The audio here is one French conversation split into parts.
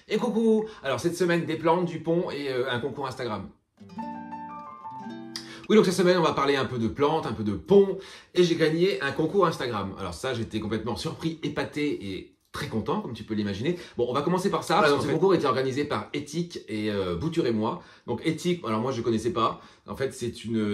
Et coucou! Alors cette semaine, des plantes, du pont et un concours Instagram. Oui, donc cette semaine, on va parler un peu de plantes, un peu de pont, et j'ai gagné un concours Instagram. Alors ça, j'étais complètement surpris, épaté et très content, comme tu peux l'imaginer. Bon, on va commencer par ça. Alors, ce concours était organisé par Ethic et Bouture et moi. Donc Ethic, alors moi je connaissais pas. En fait,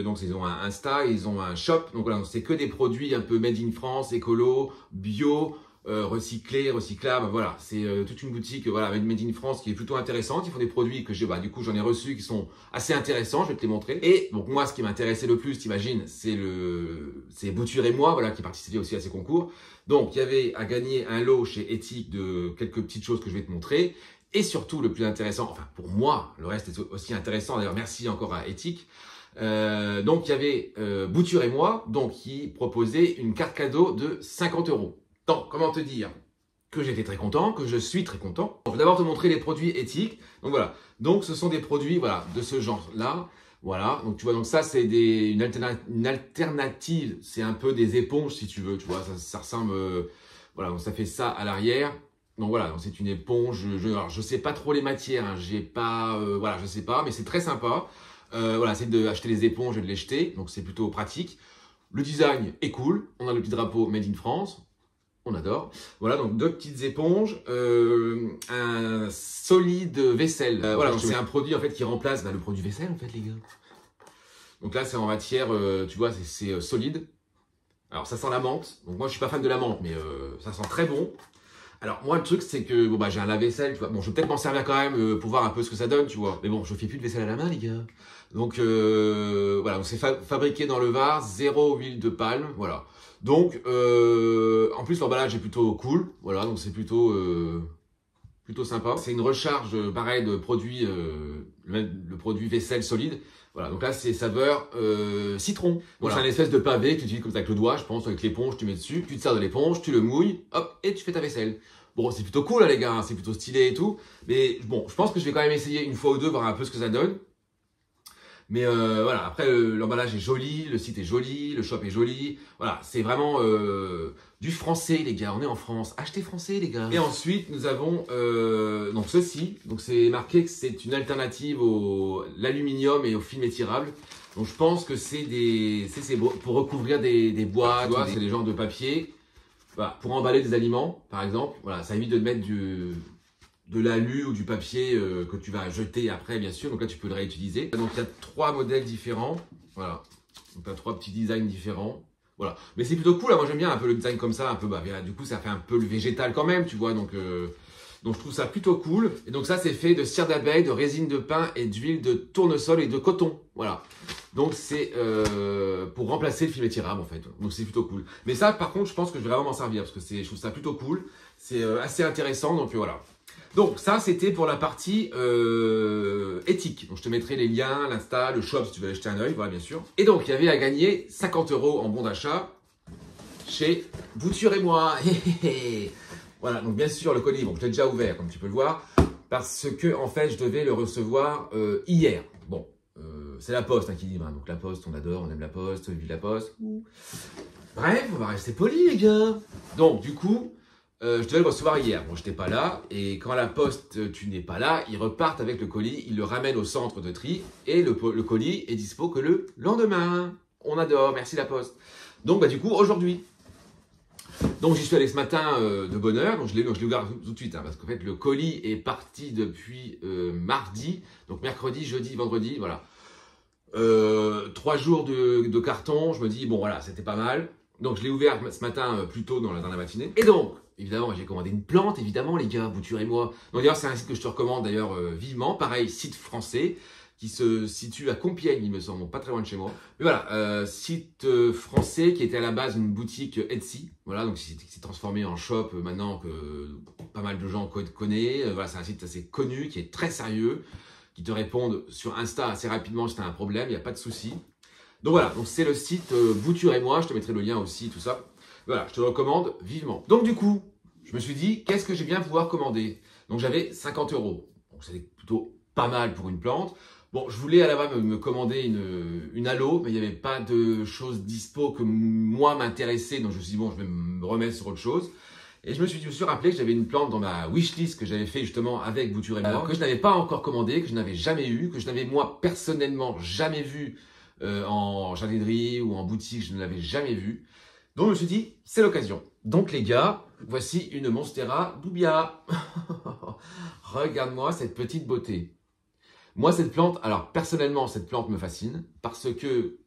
donc ils ont un Insta, ils ont un shop. Donc voilà, c'est que des produits un peu made in France, écolo, bio. Recyclés, recyclables, voilà, c'est toute une boutique voilà, made in France qui est plutôt intéressante. Ils font des produits que du coup j'en ai reçus qui sont assez intéressants, je vais te les montrer. Et donc moi, ce qui m'intéressait le plus, t'imagines, c'est Bouture et moi, voilà, qui participaient aussi à ces concours. Donc il y avait à gagner un lot chez Ethic de quelques petites choses que je vais te montrer. Et surtout, le plus intéressant, enfin pour moi, le reste est aussi intéressant. D'ailleurs, merci encore à Ethic. Donc il y avait Bouture et moi, donc qui proposait une carte cadeau de 50 €. Donc, comment te dire que j'étais très content, que je suis très content. Je vais d'abord te montrer les produits Ethic. Donc voilà, donc ce sont des produits voilà, de ce genre-là. Voilà, donc tu vois, donc ça c'est une alternative, c'est un peu des éponges si tu veux, tu vois, ça ressemble, voilà, donc ça fait ça à l'arrière. Donc voilà, donc c'est une éponge, alors je sais pas trop les matières, hein, j'ai pas, voilà, je sais pas, mais c'est très sympa. Voilà, c'est d'acheter les éponges et de les jeter, donc c'est plutôt pratique. Le design est cool, on a le petit drapeau Made in France. On adore. Voilà, donc deux petites éponges, un solide vaisselle. Voilà, donc c'est un produit en fait qui remplace le produit vaisselle en fait les gars. Donc là c'est en matière, tu vois, c'est solide. Alors ça sent la menthe. Donc moi je suis pas fan de la menthe, mais ça sent très bon. Alors moi le truc c'est que bon j'ai un lave-vaisselle, tu vois. Bon je vais peut-être m'en servir quand même pour voir un peu ce que ça donne, tu vois. Mais bon je fais plus de vaisselle à la main les gars. Donc voilà, donc c'est fabriqué dans le Var, 0 huile de palme, voilà. Donc en plus l'emballage est plutôt cool, voilà, donc c'est plutôt sympa. C'est une recharge pareil de produit, le produit vaisselle solide. Voilà, donc là c'est saveur citron. Voilà. C'est un espèce de pavé que tu utilises comme ça avec le doigt, je pense, avec l'éponge, tu mets dessus, tu te sers de l'éponge, tu le mouilles, hop, et tu fais ta vaisselle. Bon, c'est plutôt cool là les gars, c'est plutôt stylé et tout. Mais bon, je pense que je vais quand même essayer une fois ou deux, voir un peu ce que ça donne. Mais voilà, après l'emballage est joli, le site est joli, le shop est joli. Voilà, c'est vraiment du français les gars, on est en France. Achetez français les gars. Et ensuite nous avons donc ceci. Donc c'est marqué que c'est une alternative à l'aluminium et au film étirable. Donc je pense que c'est pour recouvrir des boîtes, c'est des genres de papier. Voilà, pour emballer des aliments par exemple. Voilà, ça évite de mettre de l'alu ou du papier que tu vas jeter après bien sûr, donc là tu peux le réutiliser. Donc il y a 3 modèles différents, voilà, donc tu as 3 petits designs différents, voilà, mais c'est plutôt cool, là. Moi j'aime bien un peu le design comme ça, un peu, du coup ça fait un peu le végétal quand même, tu vois, donc je trouve ça plutôt cool. Et donc ça c'est fait de cire d'abeille, de résine de pin et d'huile de tournesol et de coton, voilà. Donc c'est pour remplacer le film étirable en fait, donc c'est plutôt cool. Mais ça par contre je pense que je vais vraiment m'en servir parce que je trouve ça plutôt cool, c'est assez intéressant, donc voilà. Donc ça c'était pour la partie Ethic. Donc je te mettrai les liens, l'Insta, le shop si tu veux aller jeter un œil, voilà bien sûr. Et donc il y avait à gagner 50 € en bon d'achat chez Bouture et moi. Voilà, donc bien sûr le colis, bon je l'ai déjà ouvert comme tu peux le voir, parce que en fait je devais le recevoir hier. Bon, c'est la Poste qui livre, hein. Donc la Poste on adore, on aime la Poste, vive la Poste. Bref, on va rester poli les gars. Donc du coup, je devais le recevoir hier, bon je n'étais pas là, et quand la Poste, tu n'es pas là, ils repartent avec le colis, ils le ramènent au centre de tri, et le colis est dispo que le lendemain. On adore, merci la Poste. Donc du coup, aujourd'hui. Donc j'y suis allé ce matin de bonne heure, donc je l'ai ouvert tout de suite, hein, parce qu'en fait le colis est parti depuis mardi, donc mercredi, jeudi, vendredi, voilà. 3 jours de carton, je me dis bon voilà, c'était pas mal. Donc je l'ai ouvert ce matin plus tôt dans la matinée. Et donc, évidemment, j'ai commandé une plante, évidemment les gars, Bouture et moi. Donc d'ailleurs, c'est un site que je te recommande d'ailleurs vivement. Pareil, site français qui se situe à Compiègne, il me semble, donc pas très loin de chez moi. Mais voilà, site français qui était à la base une boutique Etsy. Voilà, donc qui s'est transformé en shop maintenant que pas mal de gens connaissent. Voilà, c'est un site assez connu, qui est très sérieux, qui te répondent sur Insta assez rapidement si tu as un problème, il n'y a pas de souci. Donc voilà, donc c'est le site Bouture et moi, je te mettrai le lien aussi, tout ça. Voilà, je te le recommande vivement. Donc du coup, je me suis dit, qu'est-ce que je vais bien pouvoir commander? Donc j'avais 50 €. Donc c'est plutôt pas mal pour une plante. Bon, je voulais à la base me commander une halo, mais il n'y avait pas de choses dispo que moi m'intéressait. Donc je me suis dit, bon, je vais me remettre sur autre chose. Et je me suis rappelé que j'avais une plante dans ma wishlist que j'avais fait justement avec Bouture et moi, que je n'avais pas encore commandé, que je n'avais jamais eu, que je n'avais moi personnellement jamais vu en jardinerie ou en boutique, je ne l'avais jamais vu. Donc je me suis dit, c'est l'occasion. Donc les gars, voici une Monstera Dubia. Regarde-moi cette petite beauté. Moi cette plante, alors personnellement cette plante me fascine parce que,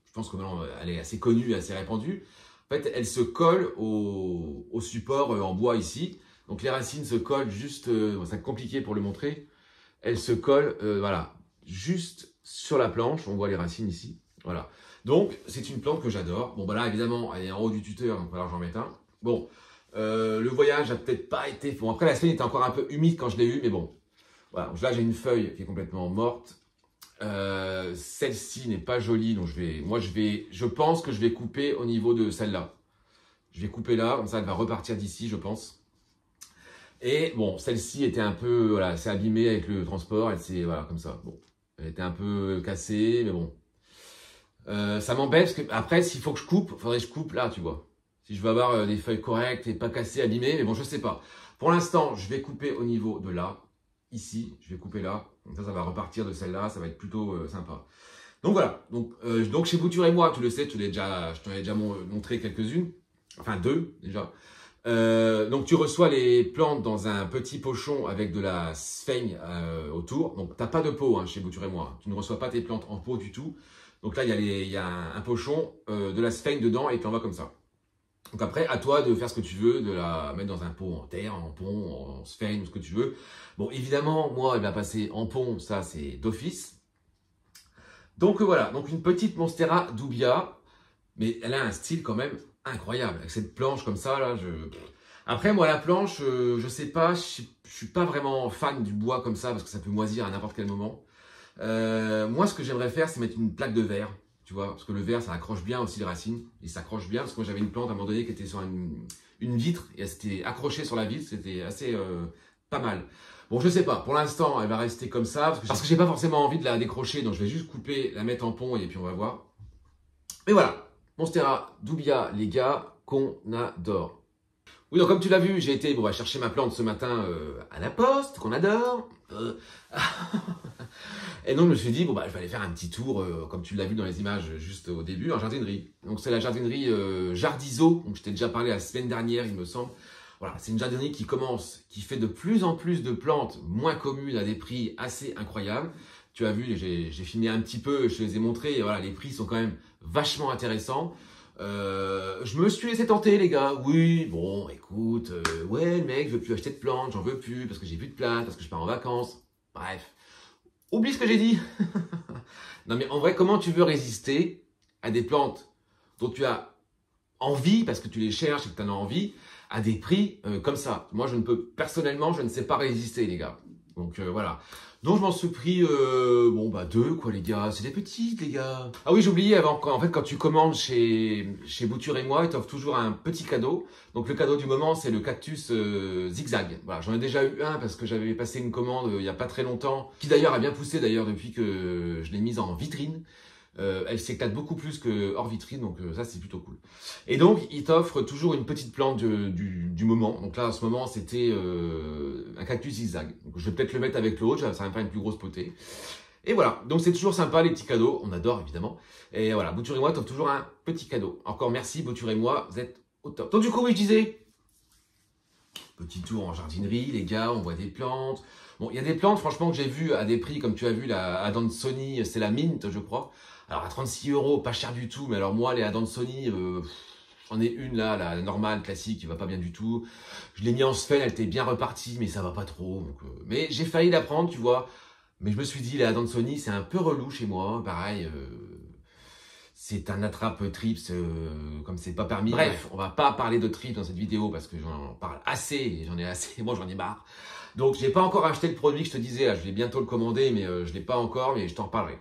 je pense que maintenant elle est assez connue, assez répandue. En fait, elle se colle au support en bois ici. Donc les racines se collent juste, c'est compliqué pour le montrer. Elles se collent, voilà, juste sur la planche. On voit les racines ici, voilà. Donc c'est une plante que j'adore. Bon bah là évidemment, elle est en haut du tuteur, donc voilà, j'en mets un. Bon, le voyage a peut-être pas été. Bon après la semaine était encore un peu humide quand je l'ai eu, mais bon, voilà. Donc, là j'ai une feuille qui est complètement morte. Celle-ci n'est pas jolie, donc je pense que je vais couper au niveau de celle-là. Je vais couper là, comme ça elle va repartir d'ici, je pense. Et bon, celle-ci était un peu, voilà, c'est abîmé avec le transport, elle s'est, voilà, comme ça. Bon, elle était un peu cassée, mais bon. Ça m'embête parce que après, s'il faut que je coupe, il faudrait que je coupe là, tu vois. Si je veux avoir des feuilles correctes et pas cassées, abîmées, mais bon, je sais pas. Pour l'instant, je vais couper au niveau de là. Ici, je vais couper là, donc ça va repartir de celle-là, ça va être plutôt sympa. Donc voilà, donc chez Bouture et moi, tu le sais, je t'en ai déjà montré quelques-unes, enfin 2 déjà. Donc tu reçois les plantes dans un petit pochon avec de la sphaigne autour, donc t'as pas de pot hein, chez Bouture et moi, tu ne reçois pas tes plantes en pot du tout. Donc là, il y a un pochon, de la sphaigne dedans et tu l'envoies comme ça. Donc après, à toi de faire ce que tu veux, de la mettre dans un pot en terre, en pont, en sphaigne, ce que tu veux. Bon, évidemment, moi, elle va passer en pont, ça c'est d'office. Donc voilà, donc une petite Monstera Dubia, mais elle a un style quand même incroyable, avec cette planche comme ça, là, Après, moi, la planche, je sais pas, je suis pas vraiment fan du bois comme ça, parce que ça peut moisir à n'importe quel moment. Moi, ce que j'aimerais faire, c'est mettre une plaque de verre. Tu vois, parce que le verre, ça accroche bien aussi les racines. Il s'accroche bien, parce que moi, j'avais une plante à un moment donné qui était sur une vitre, et elle s'était accrochée sur la vitre, c'était assez pas mal. Bon, je sais pas, pour l'instant, elle va rester comme ça, parce que j'ai pas forcément envie de la décrocher, donc je vais juste couper, la mettre en pont, et puis on va voir. Mais voilà, Monstera Dubia, les gars, qu'on adore. Oui, donc comme tu l'as vu, j'ai été chercher ma plante ce matin à la poste, qu'on adore. Et donc je me suis dit, je vais aller faire un petit tour, comme tu l'as vu dans les images juste au début, en jardinerie. Donc c'est la jardinerie Jardizo, donc je t'ai déjà parlé la semaine dernière, il me semble. Voilà, c'est une jardinerie qui commence, qui fait de plus en plus de plantes moins communes à des prix assez incroyables. Tu as vu, j'ai filmé un petit peu, je te les ai montrés, et voilà, les prix sont quand même vachement intéressants. Je me suis laissé tenter les gars, oui, bon écoute, ouais le mec, je veux plus acheter de plantes, j'en veux plus, parce que j'ai plus de place, parce que je pars en vacances, bref. Oublie ce que j'ai dit. Non mais en vrai, comment tu veux résister à des plantes dont tu as envie, parce que tu les cherches et que tu en as envie, à des prix comme ça? Moi personnellement, je ne sais pas résister les gars. Donc voilà. Donc je m'en suis pris, 2 quoi les gars, c'est des petites les gars. Ah oui, j'ai oublié, en fait quand tu commandes chez Bouture et moi, ils t'offrent toujours un petit cadeau. Donc le cadeau du moment, c'est le cactus zigzag. Voilà, j'en ai déjà eu un parce que j'avais passé une commande il n'y a pas très longtemps, qui d'ailleurs a bien poussé d'ailleurs depuis que je l'ai mise en vitrine. Elle s'éclate beaucoup plus que hors vitrine, donc ça c'est plutôt cool. Et donc il t'offre toujours une petite plante du moment. Donc là en ce moment c'était un cactus zigzag. Donc je vais peut-être le mettre avec l'autre, ça va me faire une plus grosse potée. Et voilà, donc c'est toujours sympa les petits cadeaux, on adore évidemment. Et voilà, Bouture et moi t'offre toujours un petit cadeau. Encore merci Bouture et moi, vous êtes au top. Donc du coup oui je disais, petit tour en jardinerie les gars, on voit des plantes. Bon il y a des plantes franchement que j'ai vues à des prix comme tu as vu la Adansonii, c'est la Mint je crois. Alors à 36 €, pas cher du tout, mais alors moi les Adansonii, j'en ai une là, la normale, classique, qui va pas bien du tout. Je l'ai mis en sphène, elle était bien repartie, mais ça va pas trop. Donc, mais j'ai failli la prendre, tu vois. Mais je me suis dit, les Adansonii, c'est un peu relou chez moi, pareil. C'est un attrape-trips, comme c'est pas permis. Bref, on va pas parler de trips dans cette vidéo, parce que j'en parle assez, et j'en ai assez, moi j'en ai marre. Donc j'ai pas encore acheté le produit que je te disais, là, je vais bientôt le commander, mais je l'ai pas encore, mais je t'en reparlerai.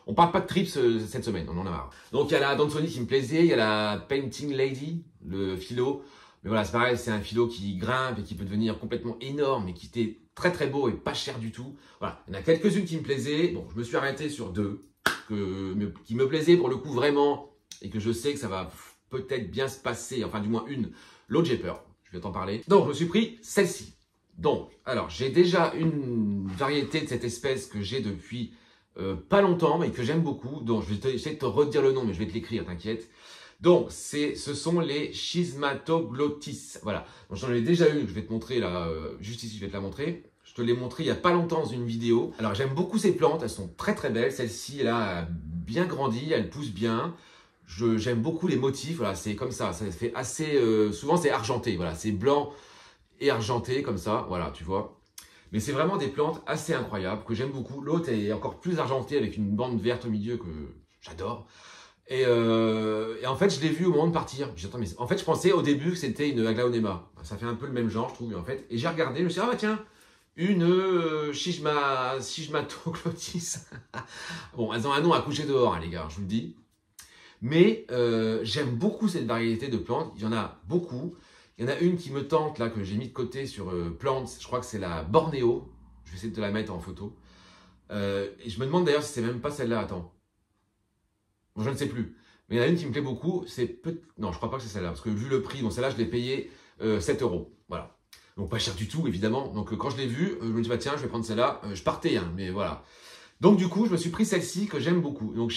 On parle pas de trips cette semaine, on en a marre. Donc il y a la Adansonii qui me plaisait, il y a la Painting Lady, le philo. Mais voilà, c'est pareil, c'est un philo qui grimpe et qui peut devenir complètement énorme et qui était très très beau et pas cher du tout. Voilà, il y en a quelques-unes qui me plaisaient. Bon, je me suis arrêté sur 2 qui me plaisaient pour le coup vraiment et que je sais que ça va peut-être bien se passer. Enfin, du moins une. L'autre, j'ai peur. Je vais t'en parler. Donc, je me suis pris celle-ci. Donc, alors, j'ai déjà une variété de cette espèce que j'ai depuis pas longtemps, mais que j'aime beaucoup. Donc, je vais essayer de te redire le nom, mais je vais te l'écrire, t'inquiète. Donc, ce sont les Schismatoglottis. Voilà. Donc, j'en ai déjà une que je vais te montrer là, juste ici, je vais te la montrer. Je te l'ai montré il n'y a pas longtemps dans une vidéo. Alors, j'aime beaucoup ces plantes, elles sont très très belles. Celle-ci, elle a bien grandi, elle pousse bien. J'aime beaucoup les motifs, voilà, c'est comme ça fait assez, souvent c'est argenté, voilà, c'est blanc et argenté comme ça, voilà, tu vois. Mais c'est vraiment des plantes assez incroyables, que j'aime beaucoup. L'autre est encore plus argenté avec une bande verte au milieu que j'adore. Et en fait, je l'ai vu au moment de partir. Attends, mais en fait, je pensais au début que c'était une Aglaonema. Ça fait un peu le même genre, je trouve, en fait. Et j'ai regardé, je me suis dit, ah bah tiens, une Schismatoglottis. Bon, elles ont un nom à coucher dehors, hein, les gars, je vous le dis. Mais j'aime beaucoup cette variété de plantes, il y en a beaucoup. Il y en a une qui me tente, là, que j'ai mis de côté sur Plants, je crois que c'est la Bornéo. Je vais essayer de te la mettre en photo. Et je me demande d'ailleurs si c'est même pas celle-là, attends. Bon, je ne sais plus. Mais il y en a une qui me plaît beaucoup, non, je crois pas que c'est celle-là, parce que vu le prix, bon, celle-là, je l'ai payé 7 €. Voilà. Donc pas cher du tout, évidemment. Donc quand je l'ai vue, je me dis, bah tiens, je vais prendre celle-là. Je partais, hein, mais voilà. Donc du coup, je me suis pris celle-ci que j'aime beaucoup. Donc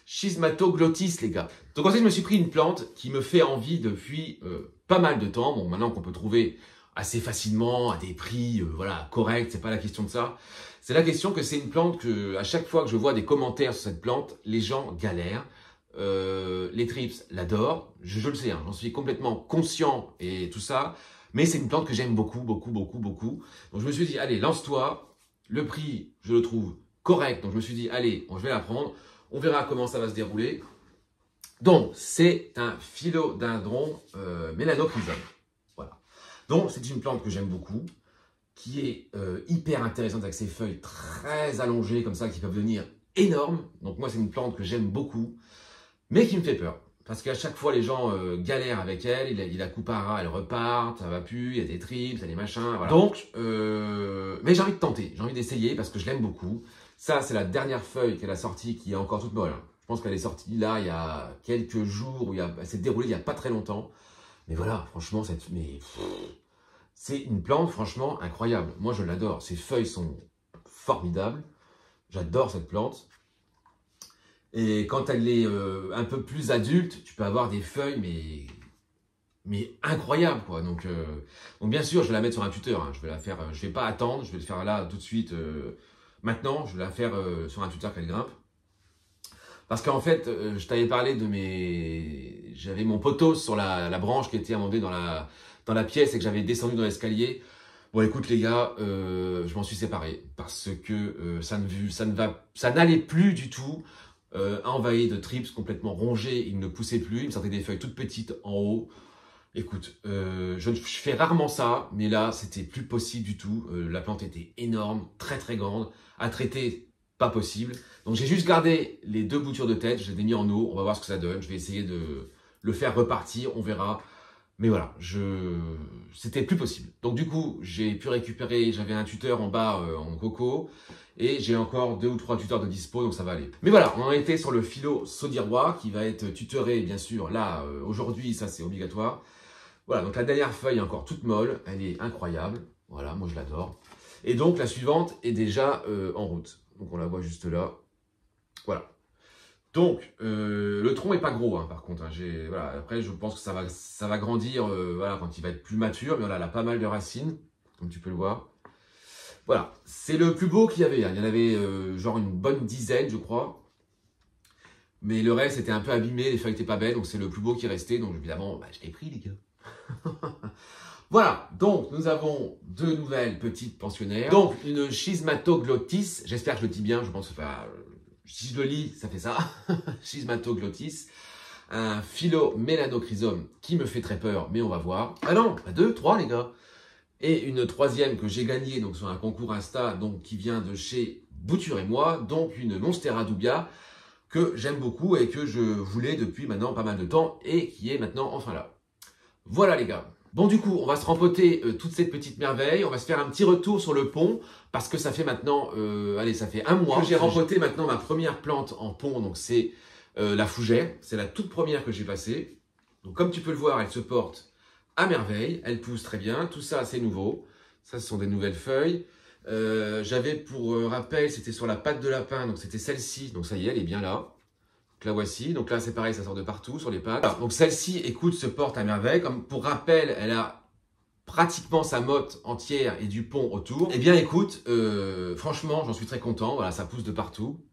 Schismatoglottis, les gars. Donc ensuite, je me suis pris une plante qui me fait envie depuis pas mal de temps. Bon, maintenant qu'on peut trouver assez facilement à des prix voilà, corrects, c'est pas la question de ça. C'est la question que c'est une plante que, à chaque fois que je vois des commentaires sur cette plante, les gens galèrent. Les trips l'adorent, je le sais, hein, j'en suis complètement conscient et tout ça. Mais c'est une plante que j'aime beaucoup, beaucoup, beaucoup, beaucoup. Donc je me suis dit, allez, lance-toi. Le prix, je le trouve correct. Donc je me suis dit, allez, je vais la prendre. On verra comment ça va se dérouler. Donc, c'est un philodendron mélanochrysum. Voilà. Donc, c'est une plante que j'aime beaucoup, qui est hyper intéressante avec ses feuilles très allongées, comme ça, qui peuvent devenir énormes. Donc, moi, c'est une plante que j'aime beaucoup, mais qui me fait peur. Parce qu'à chaque fois, les gens galèrent avec elle, il la coupe à ras, elle repart, ça va plus, il y a des trips, il y a des machins, voilà. Donc, mais j'ai envie de tenter, j'ai envie d'essayer parce que je l'aime beaucoup. Ça, c'est la dernière feuille qu'elle a sortie qui est encore toute molle. Je pense qu'elle est sortie là, il y a quelques jours, elle s'est déroulée il n'y a pas très longtemps. Mais voilà, franchement, c'est une plante franchement incroyable. Moi, je l'adore. Ses feuilles sont formidables. J'adore cette plante. Et quand elle est un peu plus adulte, tu peux avoir des feuilles, mais incroyables, quoi. Donc bien sûr, je vais la mettre sur un tuteur. Hein. Je vais la faire, je vais pas attendre, je vais le faire là tout de suite. Maintenant, je vais la faire sur un tuteur qu'elle grimpe. Parce qu'en fait, je t'avais parlé de j'avais mon poteau sur la branche qui était à un moment donné dans la pièce et que j'avais descendu dans l'escalier. Bon, écoute les gars, je m'en suis séparé parce que ça n'allait plus du tout. Envahi de trips, complètement rongé, il ne poussait plus, il me sortait des feuilles toutes petites en haut. Écoute, je fais rarement ça, mais là, c'était plus possible du tout. La plante était énorme, très très grande, à traiter, pas possible. Donc j'ai juste gardé les 2 boutures de tête, je les ai mis en eau, on va voir ce que ça donne. Je vais essayer de le faire repartir, on verra. Mais voilà, c'était plus possible. Donc du coup, j'ai pu récupérer, j'avais un tuteur en bas en coco, et j'ai encore 2 ou 3 tuteurs de dispo, donc ça va aller. Mais voilà, on en était sur le philo Saudirois, qui va être tutoré, bien sûr, là, aujourd'hui, ça c'est obligatoire. Voilà, donc la dernière feuille est encore toute molle, elle est incroyable. Voilà, moi je l'adore. Et donc la suivante est déjà en route. Donc on la voit juste là. Voilà. Donc, le tronc est pas gros, hein, par contre. Hein, voilà. Après, je pense que ça va grandir voilà, quand il va être plus mature. Mais voilà, elle a pas mal de racines, comme tu peux le voir. Voilà, c'est le plus beau qu'il y avait. Hein. Il y en avait genre une bonne dizaine, je crois. Mais le reste était un peu abîmé, les feuilles n'étaient pas belles. Donc, c'est le plus beau qui restait. Donc, évidemment, bah, je l'ai pris, les gars. Voilà, donc nous avons 2 nouvelles petites pensionnaires. Donc, une Schismatoglottis. J'espère que je le dis bien, je pense que si je le lis, ça fait ça. Schismatoglottis. Un philomélanochrysom qui me fait très peur, mais on va voir. Ah non, pas 2, 3 les gars. Et une 3e que j'ai gagnée donc sur un concours Insta, donc qui vient de chez Bouture et moi, donc une Monstera dubia que j'aime beaucoup et que je voulais depuis maintenant pas mal de temps et qui est maintenant enfin là. Voilà les gars. Bon du coup, on va se rempoter toute cette petite merveille. On va se faire un petit retour sur le pont parce que ça fait maintenant, allez, ça fait 1 mois que j'ai rempoté maintenant ma première plante en pont. Donc c'est la fougère. C'est la toute première que j'ai passée. Donc comme tu peux le voir, elle se porte à merveille, elle pousse très bien, tout ça c'est nouveau. Ça ce sont des nouvelles feuilles. J'avais pour rappel, c'était sur la patte de lapin, donc c'était celle-ci, donc ça y est, elle est bien là. Donc la voici, donc là c'est pareil, ça sort de partout sur les pattes. Alors, donc celle-ci, écoute, se porte à merveille. Comme pour rappel, elle a pratiquement sa motte entière et du pont autour. Eh bien écoute, franchement, j'en suis très content. Voilà, ça pousse de partout.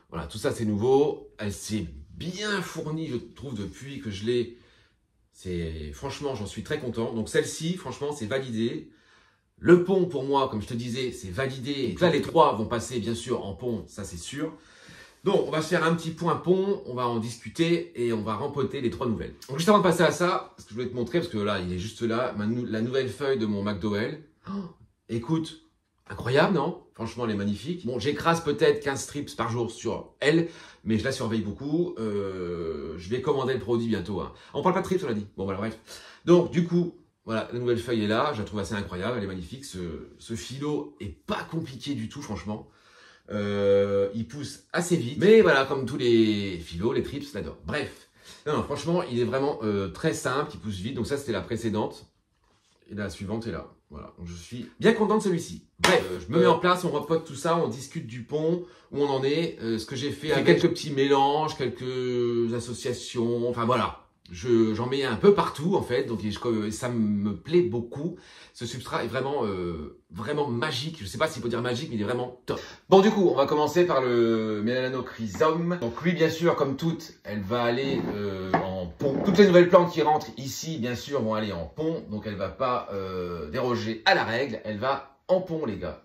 Voilà, tout ça c'est nouveau. Elle s'est bien fournie, je trouve, depuis que je l'ai. Franchement, j'en suis très content. Donc celle-ci, franchement, c'est validé. Le pont, pour moi, comme je te disais, c'est validé. Donc là, les trois vont passer, bien sûr, en pont, ça c'est sûr. Donc, on va se faire un petit point pont, on va en discuter et on va rempoter les trois nouvelles. Donc, juste avant de passer à ça, ce que je voulais te montrer, parce que là, il est juste là, la nouvelle feuille de mon McDowell. Oh, écoute, incroyable, non? Franchement, elle est magnifique. Bon, j'écrase peut-être 15 strips par jour sur elle, mais je la surveille beaucoup. Je vais commander le produit bientôt. Hein. On parle pas de strips, on l'a dit. Bon, voilà, bref. Donc, du coup, voilà, la nouvelle feuille est là. Je la trouve assez incroyable, elle est magnifique. Ce philo est pas compliqué du tout, franchement. Il pousse assez vite, mais voilà, comme tous les philos, les trips l'adorent. Bref, non, franchement, il est vraiment très simple, il pousse vite. Donc ça, c'était la précédente, et la suivante est là. Voilà, donc je suis bien content de celui-ci. Bref, je me mets en place, on repote tout ça, on discute du pont, où on en est, ce que j'ai fait avec quelques petits mélanges, quelques associations, enfin voilà. J'en mets un peu partout en fait, donc ça me plaît beaucoup. Ce substrat est vraiment, vraiment magique. Je sais pas s'il faut dire magique, mais il est vraiment top. Bon, du coup, on va commencer par le Melanochrysum. Donc lui, bien sûr, comme toutes, elle va aller en pont. Toutes les nouvelles plantes qui rentrent ici, bien sûr, vont aller en pont. Donc elle va pas déroger à la règle, elle va en pont, les gars.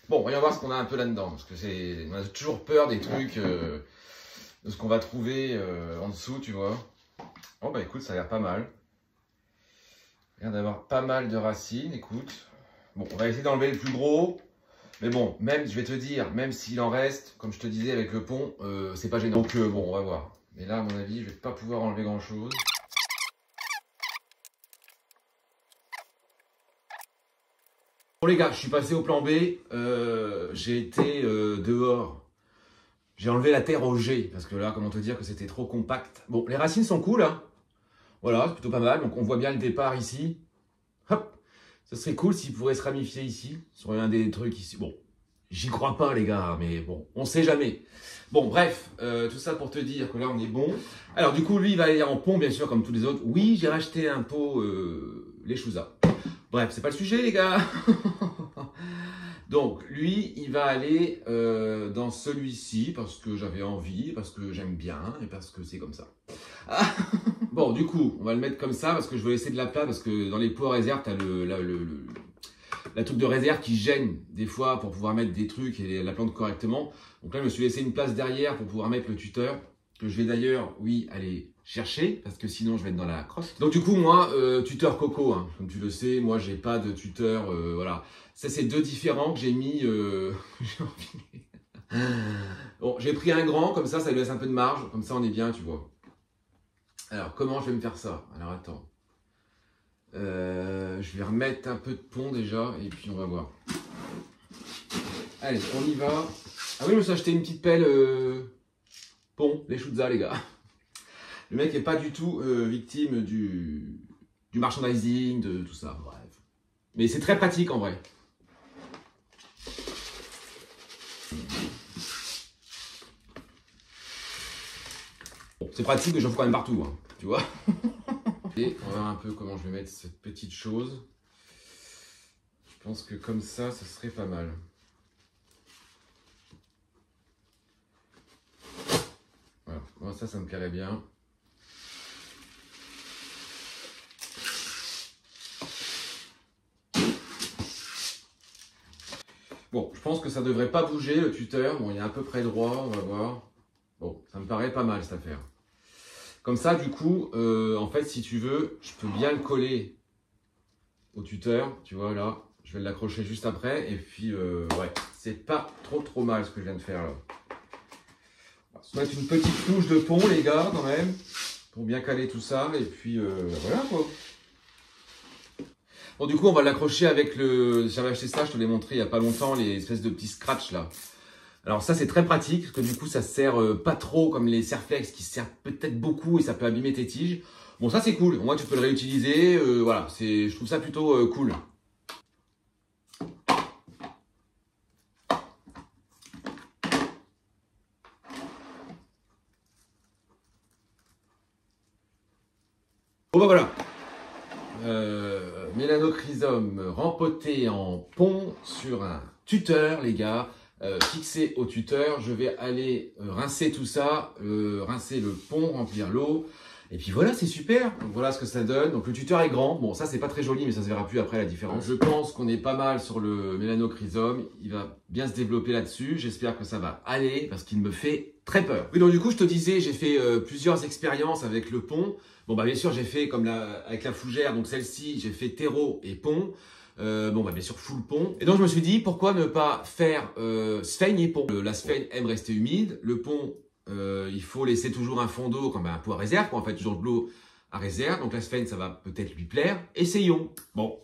Bon, voyons voir ce qu'on a un peu là-dedans, parce que on a toujours peur des trucs, de ce qu'on va trouver en dessous, tu vois. Oh bah écoute, ça a l'air pas mal. Il a l'air d'avoir pas mal de racines, écoute. Bon, on va essayer d'enlever le plus gros. Mais bon, même, je vais te dire, même s'il en reste, comme je te disais avec le pont, c'est pas gênant. Donc bon, on va voir. Mais là, à mon avis, je vais pas pouvoir enlever grand chose. Bon les gars, je suis passé au plan B. J'ai été dehors. J'ai enlevé la terre au G, parce que là, comment te dire que c'était trop compact. Bon, les racines sont cool, hein. Voilà, c'est plutôt pas mal. Donc on voit bien le départ ici. Hop, ce serait cool s'il pourrait se ramifier ici, sur un des trucs ici. Bon, j'y crois pas les gars, mais bon, on sait jamais. Bon, bref, tout ça pour te dire que là on est bon. Alors du coup, lui, il va aller en pont, bien sûr, comme tous les autres. Oui, j'ai racheté un pot les Chouza. Bref, c'est pas le sujet les gars. Donc, lui, il va aller dans celui-ci parce que j'avais envie, parce que j'aime bien et parce que c'est comme ça. Ah bon, du coup, on va le mettre comme ça parce que je veux laisser de la place parce que dans les pots réserve, tu as la truc de réserve qui gêne des fois pour pouvoir mettre des trucs et la plante correctement. Donc là, je me suis laissé une place derrière pour pouvoir mettre le tuteur que je vais d'ailleurs, oui, aller chercher parce que sinon je vais être dans la crosse. Donc du coup, moi, tuteur coco, hein, comme tu le sais, moi, j'ai pas de tuteur, voilà. Ça, c'est deux différents que j'ai mis. Bon, j'ai pris un grand, comme ça lui laisse un peu de marge. Comme ça, on est bien, tu vois. Alors, comment je vais me faire ça? Alors, attends. Je vais remettre un peu de pont déjà, et puis on va voir. Allez, on y va. Ah oui, je me suis acheté une petite pelle pont, les Chouza, les gars. Le mec n'est pas du tout victime du merchandising, de tout ça, bref. Mais c'est très pratique en vrai. Bon, c'est pratique, mais j'en fous quand même partout, hein, tu vois. Et on va voir un peu comment je vais mettre cette petite chose. Je pense que comme ça, ce serait pas mal. Voilà, bon, ça me plairait bien. Bon, je pense que ça devrait pas bouger le tuteur. Bon, il est à peu près droit, on va voir. Bon, ça me paraît pas mal cette affaire. Comme ça, du coup, en fait, si tu veux, je peux bien le coller au tuteur. Tu vois, là, je vais l'accrocher juste après. Et puis, ouais, c'est pas trop mal ce que je viens de faire là. On va se mettre une petite couche de pont, les gars, quand même, pour bien caler tout ça. Et puis, voilà, quoi. Bon, du coup, on va l'accrocher avec le... J'avais acheté ça, je te l'ai montré il n'y a pas longtemps, les espèces de petits scratchs là. Alors ça c'est très pratique parce que du coup ça sert pas trop comme les Serflex qui servent peut-être beaucoup et ça peut abîmer tes tiges. Bon ça c'est cool, moi tu peux le réutiliser, voilà, je trouve ça plutôt cool. Bon bah voilà, mélanochrysome rempoté en pont sur un tuteur les gars. Fixé au tuteur, je vais aller rincer tout ça, rincer le pont, remplir l'eau, et puis voilà, c'est super. Donc voilà ce que ça donne. Donc le tuteur est grand, bon ça c'est pas très joli, mais ça se verra plus après la différence. Je pense qu'on est pas mal sur le mélanochrysome, il va bien se développer là-dessus, j'espère que ça va aller, parce qu'il me fait très peur. Oui, donc du coup je te disais, j'ai fait plusieurs expériences avec le pont. Bon bah bien sûr j'ai fait comme avec la fougère, donc celle-ci j'ai fait terreau et pont. Bon bah bien sûr full pont. Et donc je me suis dit pourquoi ne pas faire sphaigne et pont. La sphaigne aime rester humide, le pont il faut laisser toujours un fond d'eau comme un pot à réserve, quoi, en fait toujours de l'eau à réserve. Donc la sphaigne ça va peut-être lui plaire. Essayons. Bon.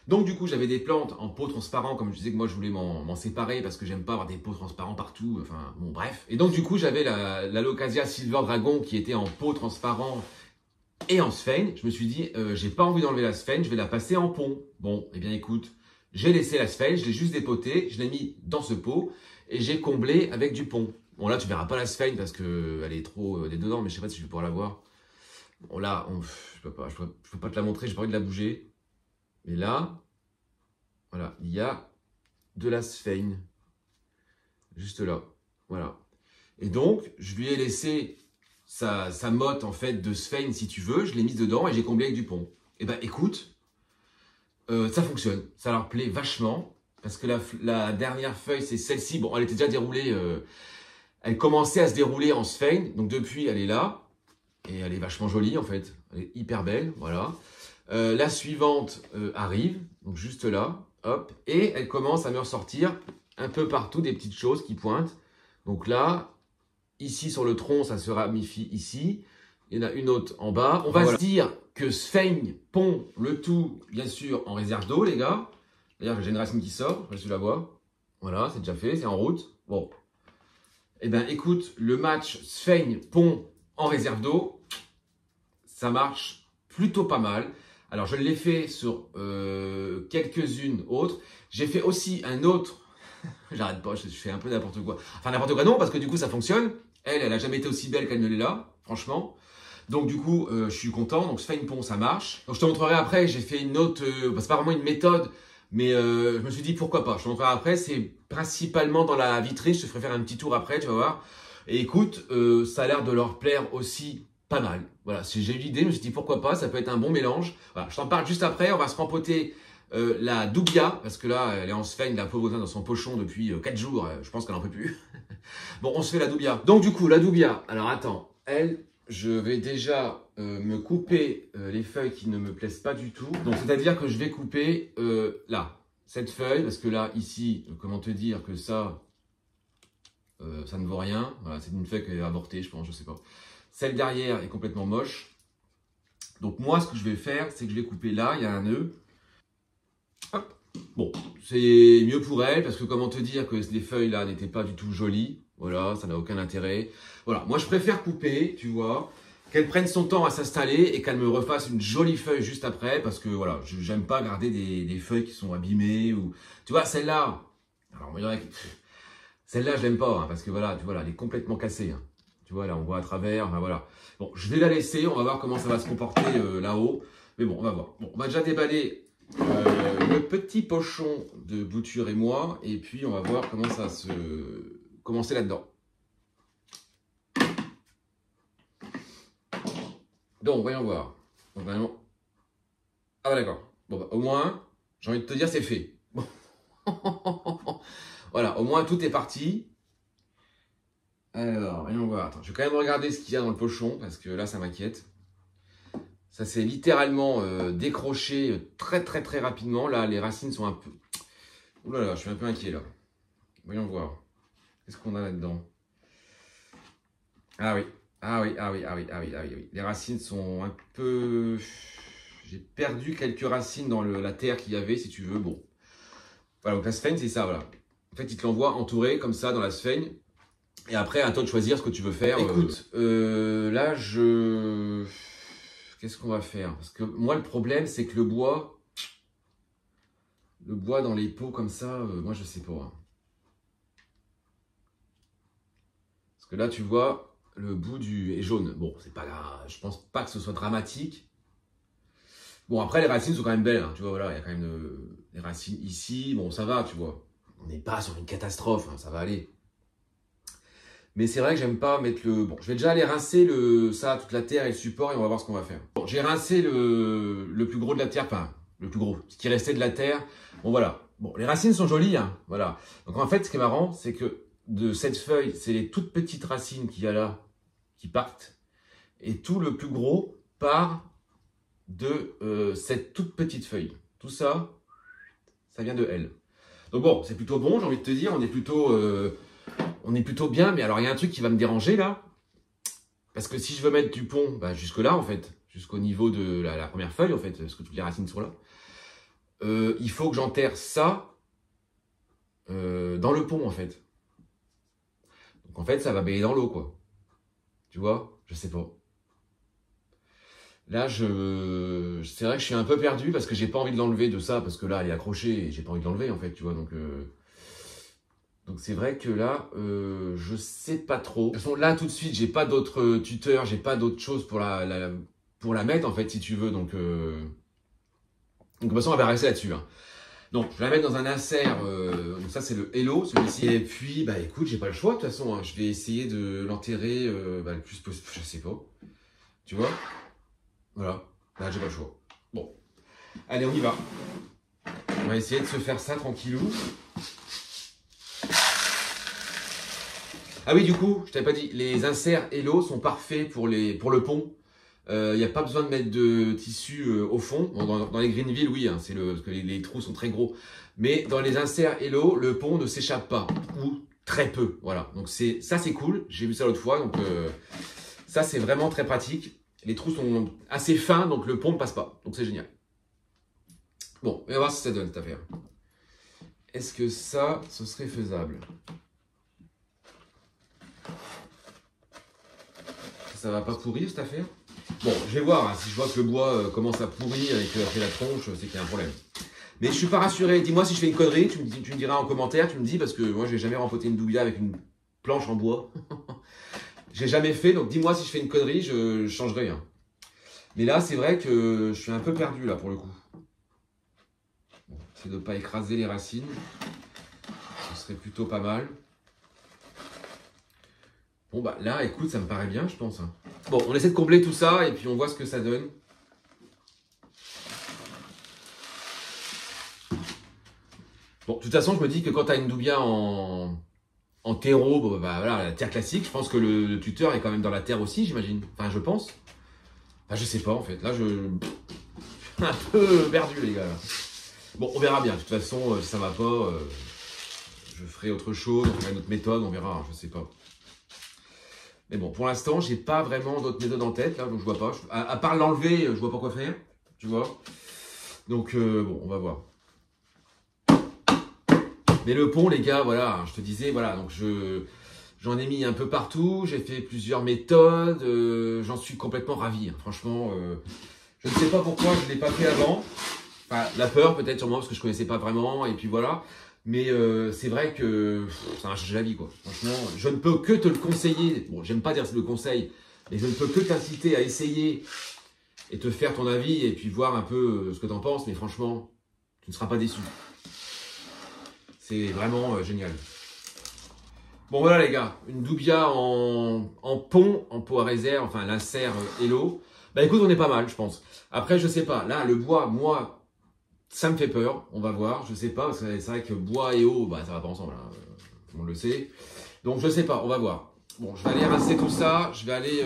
Donc du coup j'avais des plantes en pot transparent, comme je disais que moi je voulais m'en séparer parce que j'aime pas avoir des pots transparents partout, enfin bon bref. Et donc du coup j'avais la Loccasia Silver Dragon qui était en pot transparent et en sphaigne. Je me suis dit, j'ai pas envie d'enlever la sphaigne, je vais la passer en pont. Bon, eh bien écoute, j'ai laissé la sphaigne, je l'ai juste dépotée, je l'ai mis dans ce pot et j'ai comblé avec du pont. Bon là, tu verras pas la sphaigne parce que elle est trop dedans, mais je sais pas si je vais pouvoir la voir. Bon là, je peux pas te la montrer, j'ai pas envie de la bouger. Mais là, voilà, il y a de la sphaigne. Juste là, voilà. Et donc, je lui ai laissé sa motte en fait de sphaigne si tu veux, je l'ai mise dedans et j'ai comblé avec du pont. Et ben écoute, ça fonctionne, ça leur plaît vachement parce que la dernière feuille c'est celle-ci, bon elle était déjà déroulée, elle commençait à se dérouler en sphaigne, donc depuis elle est là et elle est vachement jolie en fait, elle est hyper belle, voilà. La suivante arrive, donc juste là, hop, et elle commence à me ressortir un peu partout des petites choses qui pointent, donc là. Ici, sur le tronc, ça se ramifie ici. Il y en a une autre en bas. On va se dire que sphaigne pond le tout, bien sûr, en réserve d'eau, les gars. D'ailleurs, j'ai une racine qui sort, je sais pas si tu la vois. Voilà, c'est déjà fait, c'est en route. Bon. Eh bien, écoute, le match sphaigne pond en réserve d'eau, ça marche plutôt pas mal. Alors, je l'ai fait sur quelques-unes autres. J'ai fait aussi un autre. J'arrête pas, je fais un peu n'importe quoi. Enfin, n'importe quoi non, parce que du coup, ça fonctionne. Elle a jamais été aussi belle qu'elle ne l'est là, franchement. Donc du coup, je suis content. Donc sphaigne pont, ça marche. Donc je te montrerai après, j'ai fait une autre, c'est pas vraiment une méthode, mais je me suis dit pourquoi pas. Je te montrerai après, c'est principalement dans la vitrine, je te ferai faire un petit tour après, tu vas voir. Et écoute, ça a l'air de leur plaire aussi pas mal. Voilà, j'ai eu l'idée, je me suis dit pourquoi pas, ça peut être un bon mélange. Voilà, je t'en parle juste après, on va se rempoter la Doubia, parce que là, elle est en sphaigne, la pauvre dans son pochon depuis 4 jours, je pense qu'elle en peut plus. Bon, on se fait la Doubia. Donc du coup, la Doubia, alors attends, elle, je vais déjà me couper les feuilles qui ne me plaisent pas du tout. Donc c'est-à-dire que je vais couper là, cette feuille, parce que là, ici, comment te dire que ça ne vaut rien. Voilà, c'est une feuille qui est avortée, je pense, je sais pas. Celle derrière est complètement moche. Donc moi, ce que je vais faire, c'est que je vais couper là, il y a un nœud. Hop. Bon, c'est mieux pour elle, parce que comment te dire que les feuilles là n'étaient pas du tout jolies. Voilà, ça n'a aucun intérêt. Voilà, moi je préfère couper, tu vois, qu'elle prenne son temps à s'installer et qu'elle me refasse une jolie feuille juste après, parce que voilà, j'aime pas garder des feuilles qui sont abîmées ou... Tu vois, celle-là, alors on dirait que... Celle-là, je l'aime pas, hein, parce que voilà, tu vois, là, elle est complètement cassée. Hein. Tu vois, là, on voit à travers, enfin, voilà. Bon, je vais la laisser, on va voir comment ça va se comporter là-haut. Mais bon, on va voir. Bon, on va déjà déballer le petit pochon de bouture et moi, et puis on va voir comment ça se... commencer là-dedans. Donc, voyons voir. Donc, vraiment... Ah bah d'accord. Bon, bah, au moins, j'ai envie de te dire, c'est fait. Bon. Voilà, au moins tout est parti. Alors, voyons voir. Attends, je vais quand même regarder ce qu'il y a dans le pochon, parce que là, ça m'inquiète. Ça s'est littéralement décroché très rapidement. Là, les racines sont un peu... Ouh là là, je suis un peu inquiet là. Voyons voir. Qu'est-ce qu'on a là-dedans? Ah oui. Ah oui, ah oui, ah oui, ah oui, ah oui, ah oui. Les racines sont un peu... J'ai perdu quelques racines dans la terre qu'il y avait, si tu veux. Bon. Voilà, donc la sphaigne, c'est ça, voilà. En fait, il te l'envoie entouré comme ça dans la sphaigne. Et après, à toi de choisir ce que tu veux faire. Écoute, là, qu'est-ce qu'on va faire? Parce que moi, le problème, c'est que le bois dans les pots comme ça, moi, je sais pas. Hein. Parce que là, tu vois, le bout est jaune. Bon, c'est pas là. Je pense pas que ce soit dramatique. Bon, après, les racines sont quand même belles. Hein, tu vois, voilà, il y a quand même les racines ici. Bon, ça va, tu vois. On n'est pas sur une catastrophe, hein, ça va aller. Mais c'est vrai que j'aime pas mettre le... Bon, je vais déjà aller rincer toute la terre et le support et on va voir ce qu'on va faire. Bon, j'ai rincé le plus gros de la terre, enfin, le plus gros, ce qui restait de la terre. Bon, voilà. Bon, les racines sont jolies, hein, voilà. Donc, en fait, ce qui est marrant, c'est que de cette feuille, c'est les toutes petites racines qu'il y a là qui partent. Et tout le plus gros part de cette toute petite feuille. Tout ça, ça vient de elle. Donc bon, c'est plutôt bon, j'ai envie de te dire, on est plutôt bien, mais alors il y a un truc qui va me déranger là, parce que si je veux mettre du pont, bah, jusque là en fait, jusqu'au niveau de la première feuille en fait, parce que toutes les racines sont là, il faut que j'enterre ça dans le pont en fait. Donc en fait ça va baigner dans l'eau quoi, tu vois, je sais pas. Là, c'est vrai que je suis un peu perdu parce que j'ai pas envie de l'enlever de ça, parce que là, elle est accrochée et j'ai pas envie de l'enlever en fait, tu vois. Donc c'est vrai que là, je sais pas trop. De toute façon, là, tout de suite, j'ai pas d'autres tuteurs, j'ai pas d'autres choses pour la mettre en fait, si tu veux. Donc de toute façon, on va rester là-dessus. Hein. Donc, je vais la mettre dans un insert. Donc ça, c'est le Hello, celui-ci. Et puis, bah écoute, j'ai pas le choix de toute façon. Hein. Je vais essayer de l'enterrer le plus possible. Je sais pas. Tu vois. Voilà, là j'ai pas le choix. Bon, allez on y va. On va essayer de se faire ça tranquillou. Ah oui du coup, je t'avais pas dit, les inserts Hello sont parfaits pour le pont. Il n'y a pas besoin de mettre de tissu au fond. Bon, dans les Greenville, oui, hein, parce que les trous sont très gros. Mais dans les inserts Hello, le pont ne s'échappe pas. Ou très peu, voilà. Donc ça c'est cool, j'ai vu ça l'autre fois. Donc ça c'est vraiment très pratique. Les trous sont assez fins, donc le pont ne passe pas. Donc c'est génial. Bon, on va voir si ça donne cette affaire. Est-ce que ça, ce serait faisable? Ça va pas pourrir cette affaire? Bon, je vais voir. Hein, si je vois que le bois commence à pourrir et qu'après la tronche, c'est qu'il y a un problème. Mais je suis pas rassuré. Dis-moi si je fais une connerie. Tu me diras en commentaire. Tu me dis parce que moi, j'ai jamais rempoté une doubia avec une planche en bois. J'ai jamais fait. Donc dis-moi si je fais une connerie, je changerai. Hein. Mais là, c'est vrai que je suis un peu perdu, là, pour le coup. Bon, c'est de ne pas écraser les racines. Ce serait plutôt pas mal. Bon, bah là, écoute, ça me paraît bien, je pense. Hein. Bon, on essaie de combler tout ça, et puis on voit ce que ça donne. Bon, de toute façon, je me dis que quand tu as une doubia en terreau, bon, bah, voilà, la terre classique, je pense que le tuteur est quand même dans la terre aussi, j'imagine. Enfin, je pense. Ah, je sais pas en fait, là je suis un peu perdu les gars. Bon, on verra bien, de toute façon, si ça va pas, je ferai autre chose, on fera une autre méthode, on verra, je sais pas. Mais bon, pour l'instant, j'ai pas vraiment d'autres méthodes en tête, là, donc je vois pas. À part l'enlever, je vois pas quoi faire, tu vois. Donc, bon, on va voir. Mais le pont, les gars, voilà, je te disais, voilà, donc j'en ai mis un peu partout, j'ai fait plusieurs méthodes, j'en suis complètement ravi. Hein. Franchement, je ne sais pas pourquoi je ne l'ai pas fait avant. Enfin, la peur peut-être sûrement parce que je ne connaissais pas vraiment, et puis voilà. Mais c'est vrai que ça m'a changé la vie, quoi. Franchement, je ne peux que te le conseiller. Bon, j'aime pas dire c'est le conseil, mais je ne peux que t'inciter à essayer et te faire ton avis et puis voir un peu ce que tu en penses. Mais franchement, tu ne seras pas déçu. C'est vraiment génial. Bon voilà les gars, une doubia en pont, en pot à réserve, enfin l'insert Hello. Bah écoute, on est pas mal je pense. Après je sais pas, là le bois, moi, ça me fait peur, on va voir, je sais pas, parce que c'est vrai que bois et eau, bah ça va pas ensemble, hein, on le sait. Donc je sais pas, on va voir. Bon, je vais aller rincer tout ça, je vais aller...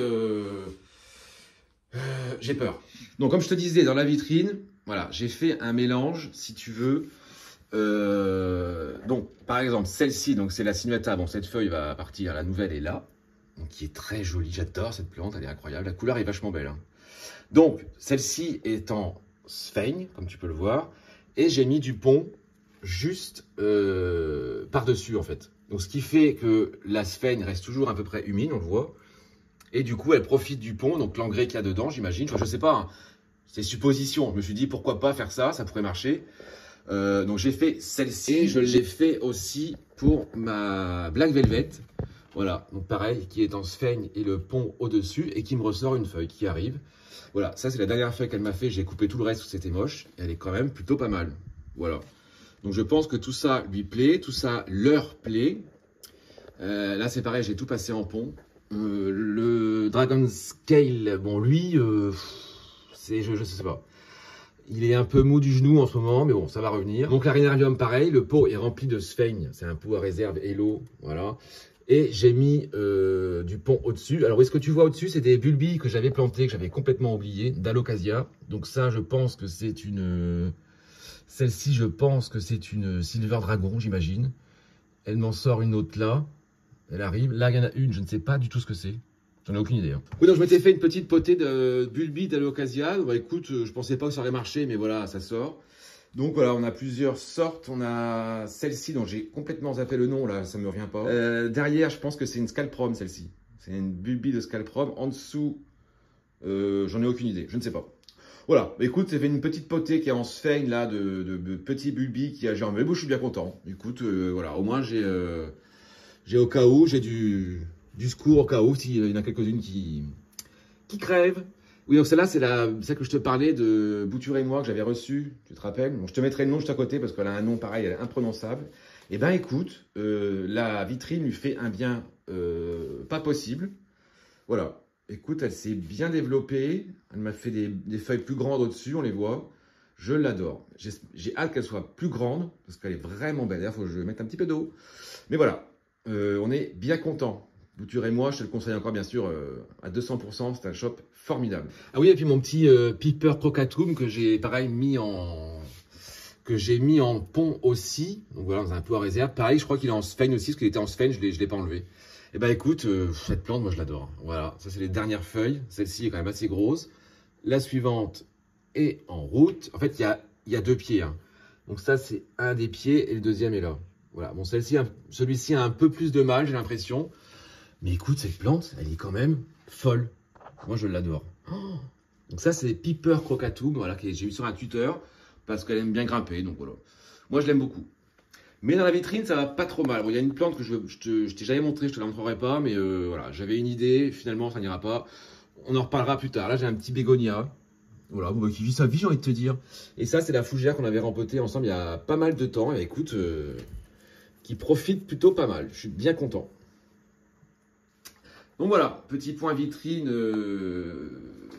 j'ai peur. Donc comme je te disais, dans la vitrine, voilà, j'ai fait un mélange, si tu veux... donc par exemple celle-ci, donc c'est la Sinuata. Bon, cette feuille va partir, la nouvelle est là, donc qui est très jolie, j'adore cette plante, elle est incroyable, la couleur est vachement belle. Hein. Donc celle-ci est en sphaigne, comme tu peux le voir, et j'ai mis du pont juste par-dessus en fait. Donc ce qui fait que la sphaigne reste toujours à peu près humide, on le voit. Et du coup, elle profite du pont, donc l'engrais qu'il y a dedans, j'imagine. Enfin, je sais pas, hein. C'est supposition. Je me suis dit, pourquoi pas faire ça, ça pourrait marcher. Donc j'ai fait celle-ci, je l'ai fait aussi pour ma Black Velvet. Voilà, donc pareil, qui est en sphaigne et le pont au-dessus et qui me ressort une feuille qui arrive. Voilà, ça c'est la dernière feuille qu'elle m'a fait, j'ai coupé tout le reste où c'était moche. Et elle est quand même plutôt pas mal. Voilà. Donc je pense que tout ça lui plaît, tout ça leur plaît. Là c'est pareil, j'ai tout passé en pont. Le Dragon Scale, bon lui, je sais pas. Il est un peu mou du genou en ce moment, mais bon, ça va revenir. Donc l'arénarium, pareil, le pot est rempli de sphaigne. C'est un pot à réserve Hello, voilà. Et j'ai mis du pont au-dessus. Alors, est-ce que tu vois au-dessus, c'est des bulbilles que j'avais plantées, que j'avais complètement oubliées, d'Alocasia. Donc ça, je pense que c'est une... Celle-ci, je pense que c'est une Silver Dragon, j'imagine. Elle m'en sort une autre là. Elle arrive. Là, il y en a une, je ne sais pas du tout ce que c'est. J'en ai aucune idée. Hein. Oui, donc je m'étais fait une petite potée de bulbilles d'Alocasia. Bah écoute, je pensais pas que ça aurait marché, mais voilà, ça sort. Donc voilà, on a plusieurs sortes. On a celle-ci dont j'ai complètement zappé le nom, là, ça me revient pas. Derrière, je pense que c'est une Scalprom, celle-ci. C'est une bulbille de Scalprom. En dessous, j'en ai aucune idée, je ne sais pas. Voilà, écoute, ça fait une petite potée qui est en sphaigne, là, de petits bulbilles qui a germé. Bon, je suis bien content. Écoute, voilà, au moins j'ai au cas où, j'ai du secours au cas où, s'il y en a quelques-unes qui crèvent. Oui, donc celle-là, c'est celle que je te parlais de Bouture et moi, que j'avais reçue, tu te rappelles. Bon, je te mettrai le nom juste à côté parce qu'elle a un nom pareil, elle est imprononçable. Eh bien, écoute, la vitrine lui fait un bien pas possible. Voilà, écoute, elle s'est bien développée. Elle m'a fait des feuilles plus grandes au-dessus, on les voit. Je l'adore. J'ai hâte qu'elle soit plus grande parce qu'elle est vraiment belle. D'ailleurs, il faut que je mette un petit peu d'eau. Mais voilà, on est bien content. Bouture et moi, je te le conseille encore bien sûr à 200%, c'est un shop formidable. Ah oui, et puis mon petit Piper Crocatum que j'ai pareil mis en pont aussi. Donc voilà, dans un pot à réserve. Pareil, je crois qu'il est en sphaigne aussi, parce qu'il était en sphaigne, je l'ai pas enlevé. Et ben écoute, cette plante, moi je l'adore. Voilà, ça c'est les dernières feuilles. Celle-ci est quand même assez grosse. La suivante est en route. En fait, il y a deux pieds. Hein. Donc ça, c'est un des pieds et le deuxième est là. Voilà, bon, celui-ci a un peu plus de mal, j'ai l'impression. Mais écoute, cette plante, elle est quand même folle. Moi, je l'adore. Oh, donc ça, c'est Piper Crocatum, voilà, que j'ai eu sur un tuteur, parce qu'elle aime bien grimper, donc voilà. Moi, je l'aime beaucoup. Mais dans la vitrine, ça va pas trop mal. Bon, il y a une plante que je t'ai jamais montré, je te la montrerai pas, mais voilà, j'avais une idée, finalement, ça n'ira pas. On en reparlera plus tard. Là, j'ai un petit bégonia. Voilà, bon, bah, qui vit sa vie, j'ai envie de te dire. Et ça, c'est la fougère qu'on avait rempotée ensemble il y a pas mal de temps. Et écoute, qui profite plutôt pas mal. Je suis bien content. Donc voilà, petit point vitrine,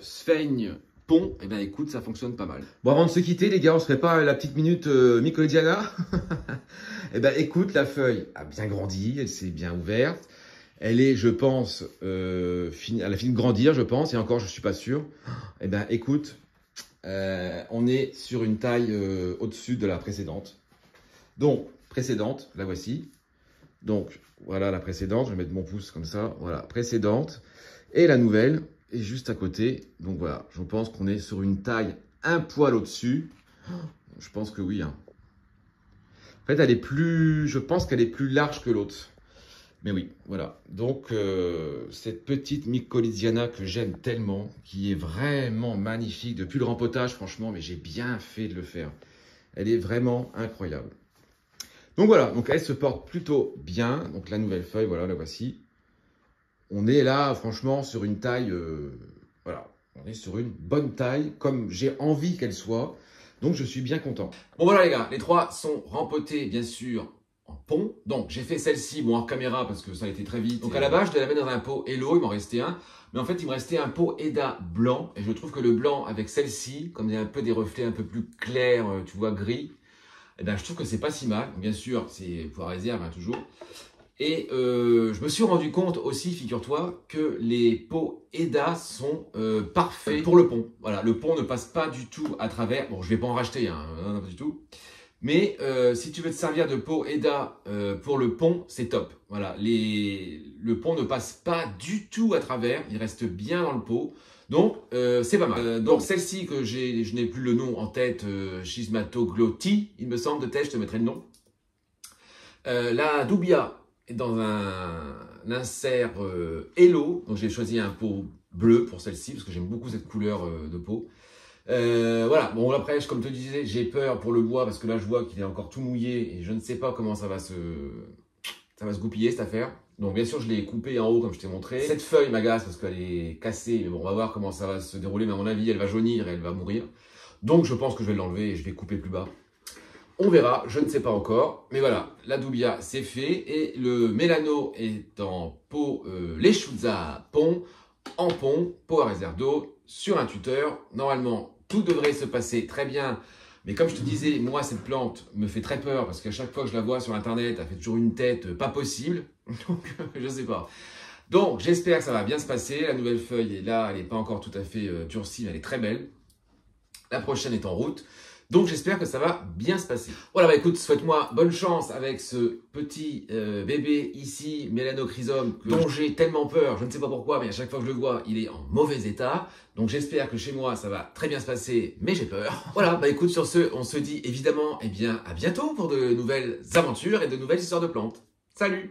sphaigne, pont, et bien écoute, ça fonctionne pas mal. Bon, avant de se quitter, les gars, on se ferait pas la petite minute mycologiana. Et bien écoute, la feuille a bien grandi, elle s'est bien ouverte. Elle est, je pense, elle a fini de grandir, je pense, et encore, je suis pas sûr. Et bien écoute, on est sur une taille au-dessus de la précédente. Donc, précédente, la voici. Donc, voilà la précédente, je vais mettre mon pouce comme ça, voilà, précédente. Et la nouvelle est juste à côté. Donc voilà, je pense qu'on est sur une taille un poil au-dessus. Je pense que oui. Hein. En fait, elle est plus, je pense qu'elle est plus large que l'autre. Mais oui, voilà. Donc, cette petite Mycolidiana que j'aime tellement, qui est vraiment magnifique depuis le rempotage, franchement, mais j'ai bien fait de le faire. Elle est vraiment incroyable. Donc voilà, donc elle se porte plutôt bien. Donc la nouvelle feuille, voilà, la voici. On est là, franchement, sur une taille, voilà, on est sur une bonne taille, comme j'ai envie qu'elle soit. Donc je suis bien content. Bon voilà les gars, les trois sont rempotés, bien sûr, en pont. Donc j'ai fait celle-ci, bon, hors caméra, parce que ça a été très vite. Donc à la base, je devais la mettre dans un pot Hello, il m'en restait un. Mais en fait, il me restait un pot Eda blanc. Et je trouve que le blanc avec celle-ci, comme il y a un peu des reflets un peu plus clairs, tu vois, gris, eh ben, je trouve que c'est pas si mal. Bien sûr, c'est pour la réserve, hein, toujours. Et je me suis rendu compte aussi, figure-toi, que les pots Eda sont parfaits pour le pont. Voilà, le pont ne passe pas du tout à travers. Bon, je vais pas en racheter, hein, non, pas du tout. Mais si tu veux te servir de pot Eda pour le pont, c'est top. Voilà, le pont ne passe pas du tout à travers. Il reste bien dans le pot. Donc, c'est pas mal. Donc, celle-ci que je n'ai plus le nom en tête, Schismatoglotti, il me semble, de tête, je te mettrai le nom. La Dubia est dans un insert Hello, donc j'ai choisi un pot bleu pour celle-ci, parce que j'aime beaucoup cette couleur de peau. Voilà, bon après, comme je te disais, j'ai peur pour le bois, parce que là je vois qu'il est encore tout mouillé, et je ne sais pas comment ça va se goupiller cette affaire. Donc bien sûr je l'ai coupé en haut comme je t'ai montré. Cette feuille m'agace parce qu'elle est cassée, mais bon on va voir comment ça va se dérouler, mais à mon avis elle va jaunir et elle va mourir. Donc je pense que je vais l'enlever et je vais couper plus bas. On verra, je ne sais pas encore. Mais voilà, la Dubia c'est fait et le Mélano est en pot Lechuza pont, en pont, pot à réserve d'eau, sur un tuteur. Normalement tout devrait se passer très bien. Mais comme je te disais, moi, cette plante me fait très peur parce qu'à chaque fois que je la vois sur Internet, elle fait toujours une tête pas possible. Donc, je sais pas. Donc, j'espère que ça va bien se passer. La nouvelle feuille est là, elle n'est pas encore tout à fait durcie, mais elle est très belle. La prochaine est en route. Donc, j'espère que ça va bien se passer. Voilà, bah écoute, souhaite-moi bonne chance avec ce petit bébé ici, Mélanochrysum, dont j'ai tellement peur. Je ne sais pas pourquoi, mais à chaque fois que je le vois, il est en mauvais état. Donc, j'espère que chez moi, ça va très bien se passer, mais j'ai peur. Voilà, bah écoute, sur ce, on se dit évidemment, eh bien, à bientôt pour de nouvelles aventures et de nouvelles histoires de plantes. Salut!